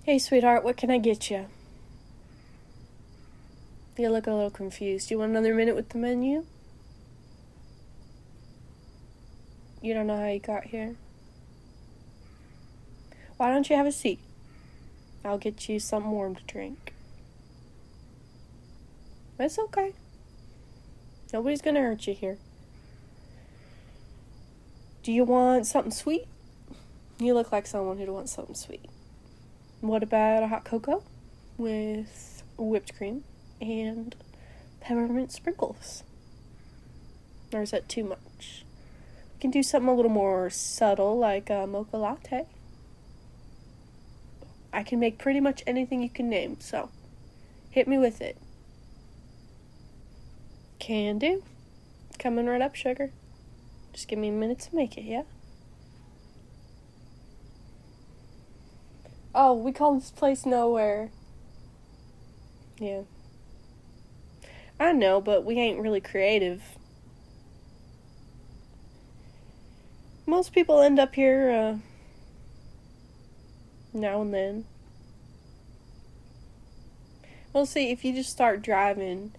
Hey, sweetheart, what can I get you? You look a little confused. You want another minute with the menu? You don't know how you got here? Why don't you have a seat? I'll get you something warm to drink. It's okay. Nobody's gonna hurt you here. Do you want something sweet? You look like someone who'd want something sweet. What about a hot cocoa with whipped cream and peppermint sprinkles? Or is that too much? We can do something a little more subtle, like a mocha latte. I can make pretty much anything you can name, so hit me with it. Can do. Coming right up, sugar. Just give me a minute to make it, yeah? Oh, we call this place Nowhere. Yeah. I know, but we ain't really creative. Most people end up here, now and then. Well, see, if you just start driving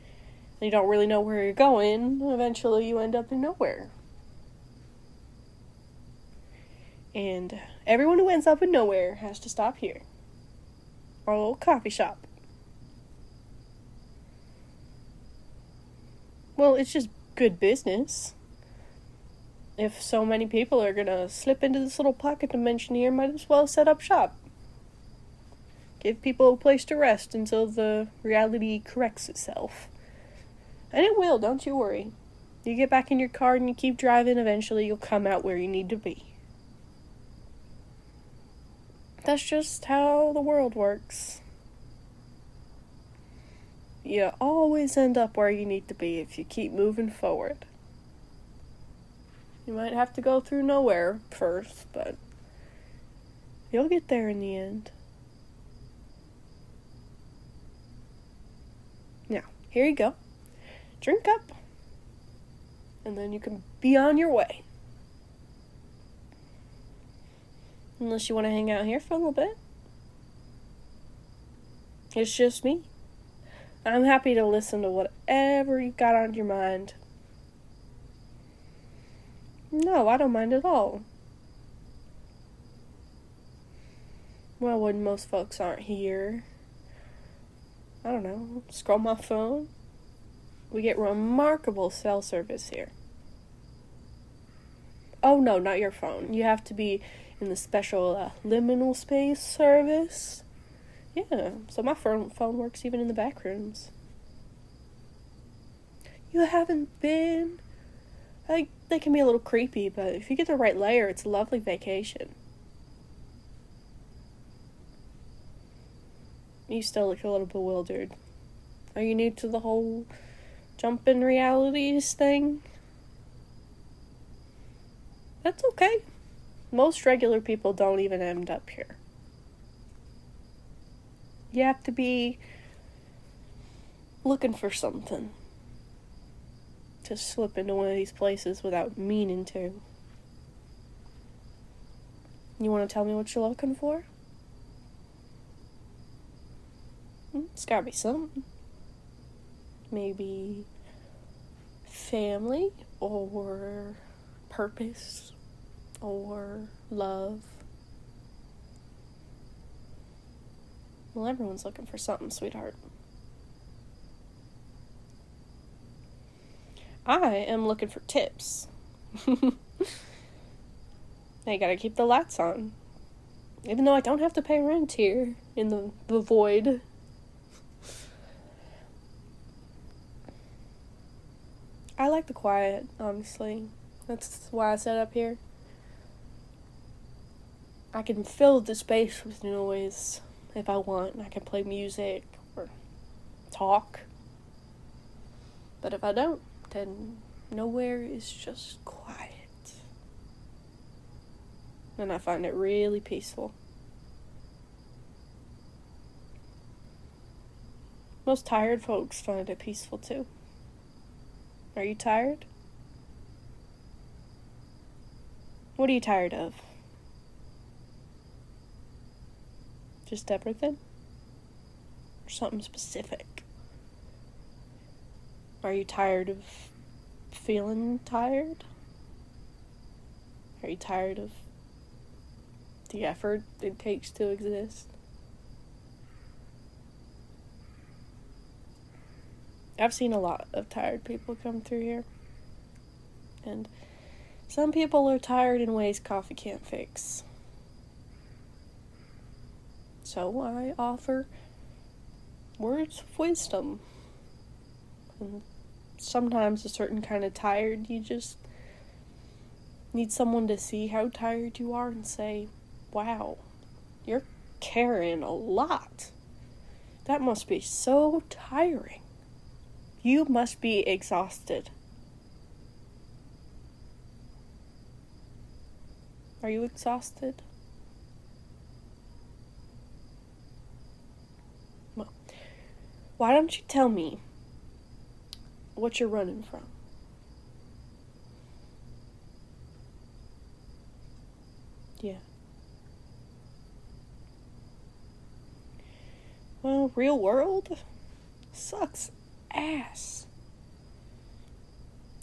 and you don't really know where you're going, eventually you end up in nowhere. And everyone who ends up in nowhere has to stop here. Our little coffee shop. Well, it's just good business. If so many people are gonna slip into this little pocket dimension here, might as well set up shop. Give people a place to rest until the reality corrects itself. And it will, don't you worry. You get back in your car and you keep driving, eventually you'll come out where you need to be. That's just how the world works. You always end up where you need to be if you keep moving forward. You might have to go through nowhere first, but you'll get there in the end. Now, here you go. Drink up, and then you can be on your way. Unless you want to hang out here for a little bit. It's just me. I'm happy to listen to whatever you've got on your mind. No, I don't mind at all. Well, when most folks aren't here, I don't know, scroll my phone. We get remarkable cell service here. Oh no, not your phone. You have to be in the special liminal space service. Yeah, so my phone works even in the back rooms. You haven't been? They can be a little creepy, but if you get the right layer, it's a lovely vacation. You still look a little bewildered. Are you new to the whole jump in realities thing? That's okay. Most regular people don't even end up here. You have to be looking for something to slip into one of these places without meaning to. You want to tell me what you're looking for? It's gotta be something. Maybe family, or purpose, or love. Well, everyone's looking for something, sweetheart. I am looking for tips. I gotta keep the lights on. Even though I don't have to pay rent here in the void. I like the quiet, honestly. That's why I set up here. I can fill the space with noise if I want. I can play music or talk. But if I don't, then nowhere is just quiet. And I find it really peaceful. Most tired folks find it peaceful too. Are you tired? What are you tired of? Just everything? Or something specific? Are you tired of feeling tired? Are you tired of the effort it takes to exist? I've seen a lot of tired people come through here. And some people are tired in ways coffee can't fix. So I offer words of wisdom. And sometimes a certain kind of tired, you just need someone to see how tired you are and say, wow, you're carrying a lot. That must be so tiring. You must be exhausted. Are you exhausted? Well, why don't you tell me what you're running from? Yeah. Well, real world sucks ass.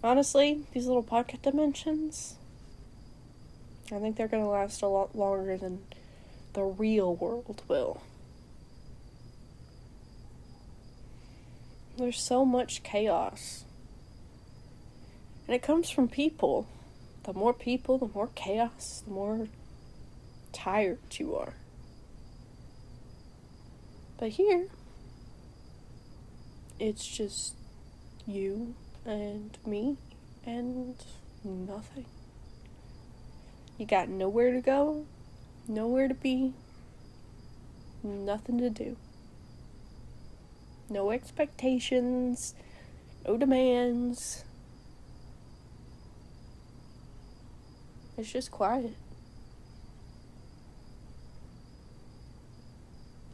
Honestly, these little pocket dimensions, I think they're gonna last a lot longer than the real world will. There's so much chaos. And it comes from people. The more people, the more chaos, the more tired you are. But here, it's just you and me and nothing. You got nowhere to go, nowhere to be, nothing to do. No expectations, no demands. It's just quiet.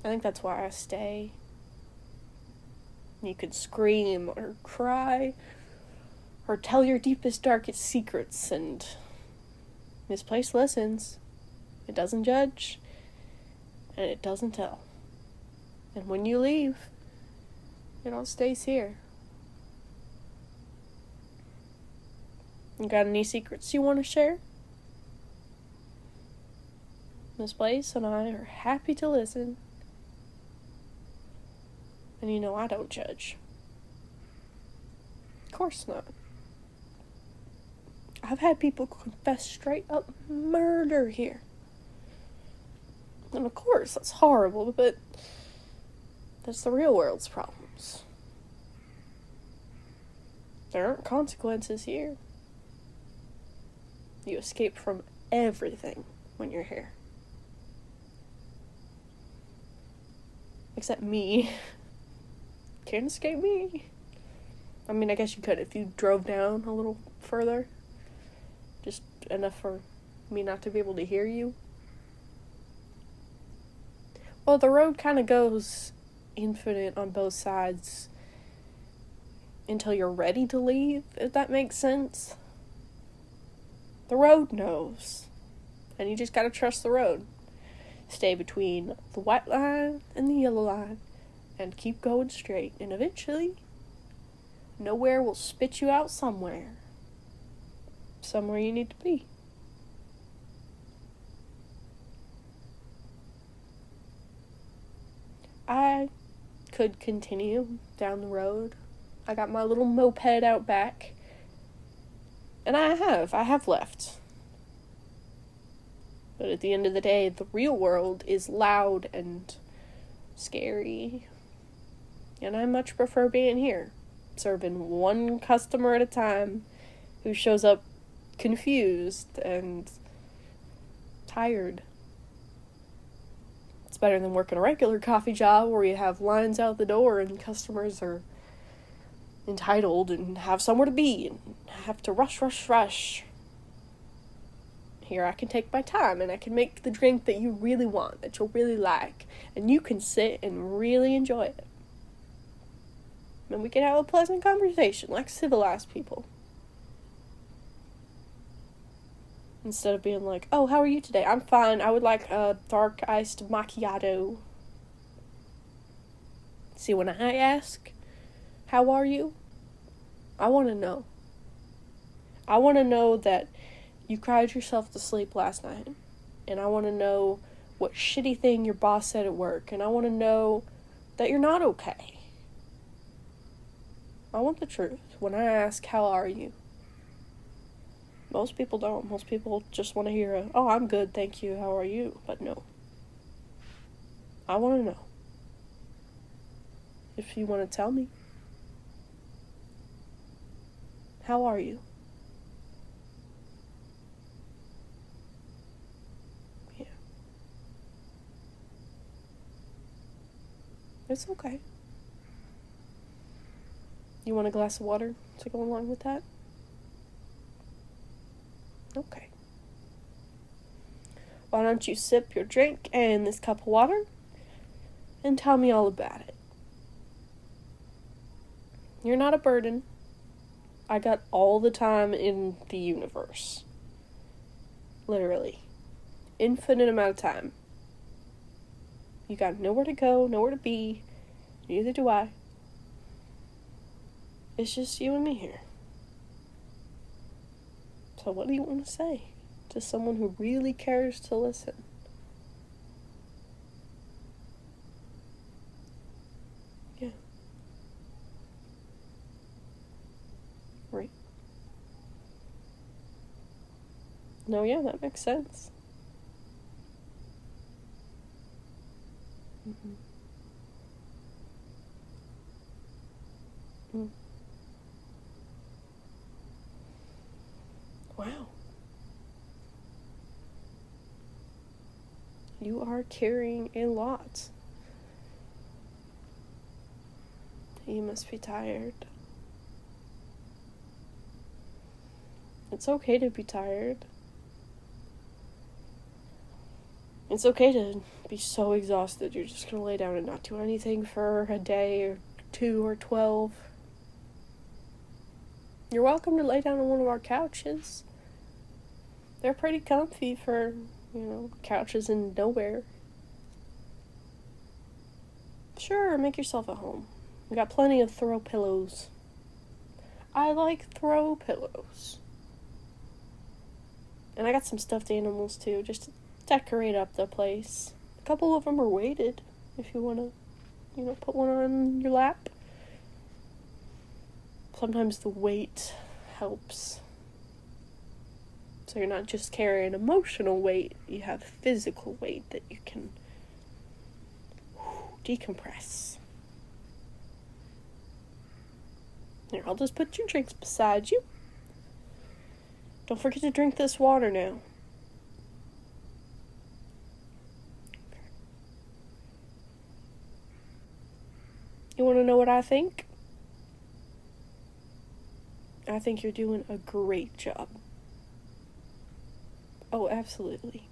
I think that's why I stay. You could scream or cry or tell your deepest, darkest secrets, and this place listens. It doesn't judge, and it doesn't tell. And when you leave, it all stays here. You got any secrets you want to share? This place and I are happy to listen. And you know I don't judge. Of course not. I've had people confess straight up murder here. And of course, that's horrible, but that's the real world's problems. There aren't consequences here. You escape from everything when you're here. Except me. Can't escape me. I mean, I guess you could if you drove down a little further. Just enough for me not to be able to hear you. Well, the road kind of goes infinite on both sides until you're ready to leave, if that makes sense. The road knows. And you just gotta trust the road. Stay between the white line and the yellow line. And keep going straight. And eventually, nowhere will spit you out somewhere. Somewhere you need to be. I could continue down the road. I got my little moped out back. And I have left. But at the end of the day, the real world is loud and scary. And I much prefer being here, serving one customer at a time who shows up confused and tired. It's better than working a regular coffee job where you have lines out the door and customers are entitled and have somewhere to be and have to rush. Here I can take my time and I can make the drink that you really want, that you'll really like, and you can sit and really enjoy it. And we can have a pleasant conversation like civilized people. Instead of being like, oh, how are you today? I'm fine. I would like a dark iced macchiato. See, when I ask, how are you? I want to know. I want to know that you cried yourself to sleep last night. And I want to know what shitty thing your boss said at work. And I want to know that you're not okay. I want the truth when I ask, how are you? Most people don't. Most people just want to hear oh, I'm good, thank you, how are you? But no. I want to know. If you want to tell me. How are you? Yeah. It's okay. You want a glass of water to go along with that? Okay. Why don't you sip your drink and this cup of water and tell me all about it? You're not a burden. I got all the time in the universe. Literally. Infinite amount of time. You got nowhere to go, nowhere to be. Neither do I. It's just you and me here. So what do you want to say to someone who really cares to listen? Yeah. Right. No, yeah, that makes sense. Mm-hmm. Mm. Wow. You are carrying a lot. You must be tired. It's okay to be tired. It's okay to be so exhausted you're just gonna lay down and not do anything for a day or 2 or 12. You're welcome to lay down on one of our couches. They're pretty comfy for, couches in nowhere. Sure, make yourself at home. We got plenty of throw pillows. I like throw pillows. And I got some stuffed animals too, just to decorate up the place. A couple of them are weighted, if you want to, put one on your lap. Sometimes the weight helps. So you're not just carrying emotional weight, you have physical weight that you can decompress. Here, I'll just put your drinks beside you. Don't forget to drink this water now. You want to know what I think? I think you're doing a great job. Oh, absolutely.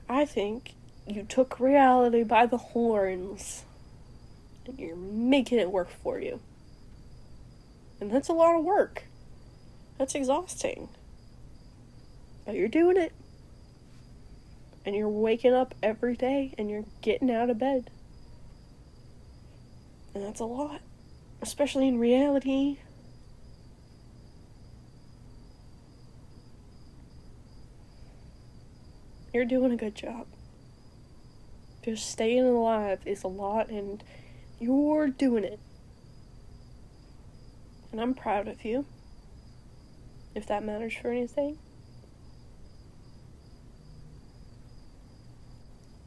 I think you took reality by the horns. And you're making it work for you. And that's a lot of work. That's exhausting. But you're doing it. And you're waking up every day and you're getting out of bed. And that's a lot. Especially in reality. You're doing a good job. Just staying alive is a lot and you're doing it. And I'm proud of you. If that matters for anything.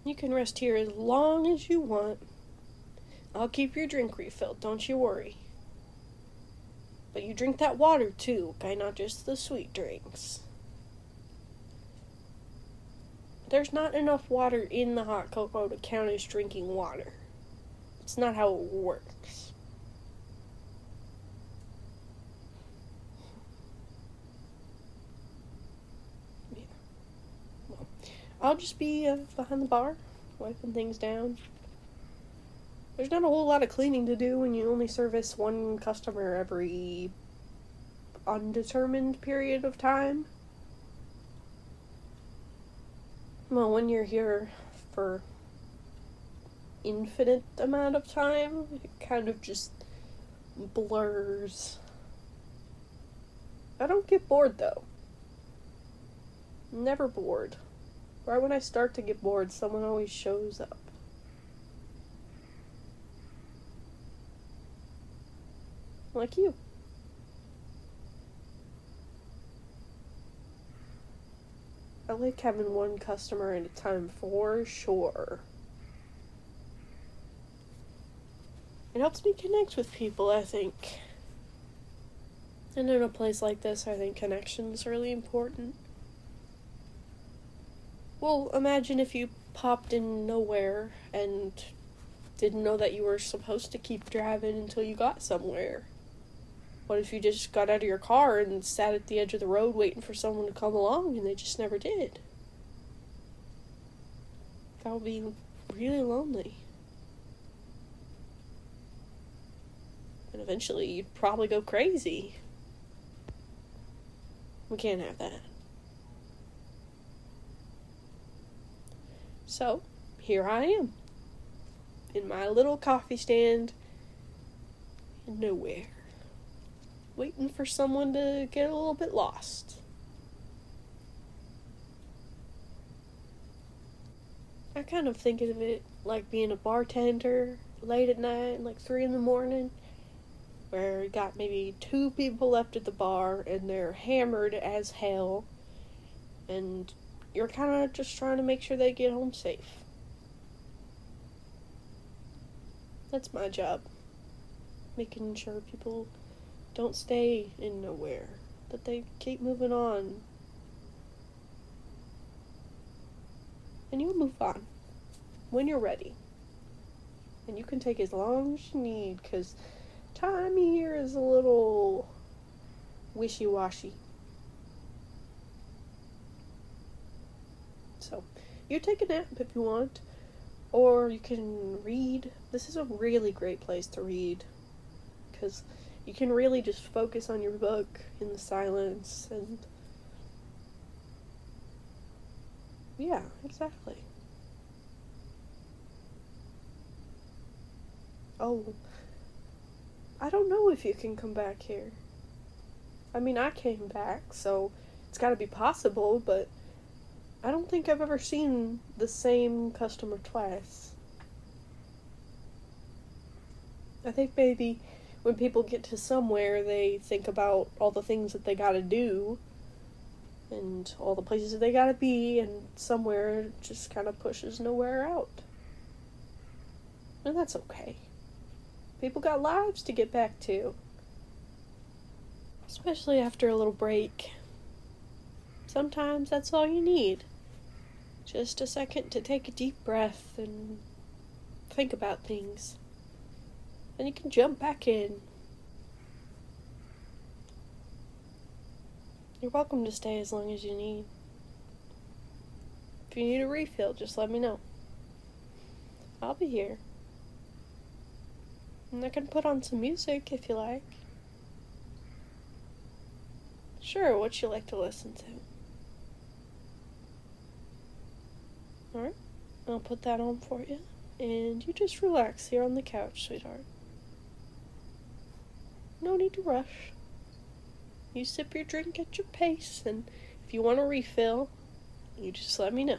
You can rest here as long as you want. I'll keep your drink refilled, don't you worry. But you drink that water too, okay? Not just the sweet drinks. There's not enough water in the hot cocoa to count as drinking water. It's not how it works. Yeah. Well, I'll just be behind the bar, wiping things down. There's not a whole lot of cleaning to do when you only service one customer every undetermined period of time. Well, when you're here for, infinite amount of time. It kind of just blurs. I don't get bored, though. Never bored. Right when I start to get bored, someone always shows up. Like you. I like having one customer at a time for sure. It helps me connect with people, I think. And in a place like this, I think connection's really important. Well, imagine if you popped in nowhere and didn't know that you were supposed to keep driving until you got somewhere. What if you just got out of your car and sat at the edge of the road waiting for someone to come along and they just never did? That would be really lonely. And eventually you'd probably go crazy. We can't have that. So, here I am. In my little coffee stand. In nowhere. Waiting for someone to get a little bit lost. I kind of think of it like being a bartender late at night, like 3 a.m, where you got maybe 2 people left at the bar and they're hammered as hell, and you're kind of just trying to make sure they get home safe. That's my job. Making sure people don't stay in nowhere, that they keep moving on. And you'll move on when you're ready. And you can take as long as you need, because time here is a little wishy-washy. So, you take a nap if you want, or you can read. This is a really great place to read, because you can really just focus on your book in the silence, and yeah, exactly. Oh, I don't know if you can come back here. I mean, I came back, so it's gotta be possible, but I don't think I've ever seen the same customer twice. I think maybe when people get to somewhere, they think about all the things that they gotta do, and all the places that they gotta be, and somewhere just kind of pushes nowhere out. And that's okay. People got lives to get back to. Especially after a little break. Sometimes that's all you need. Just a second to take a deep breath and think about things. Then you can jump back in. You're welcome to stay as long as you need. If you need a refill, just let me know. I'll be here. And I can put on some music if you like. Sure, what you like to listen to. Alright, I'll put that on for you. And you just relax here on the couch, sweetheart. No need to rush. You sip your drink at your pace, and if you want a refill, you just let me know.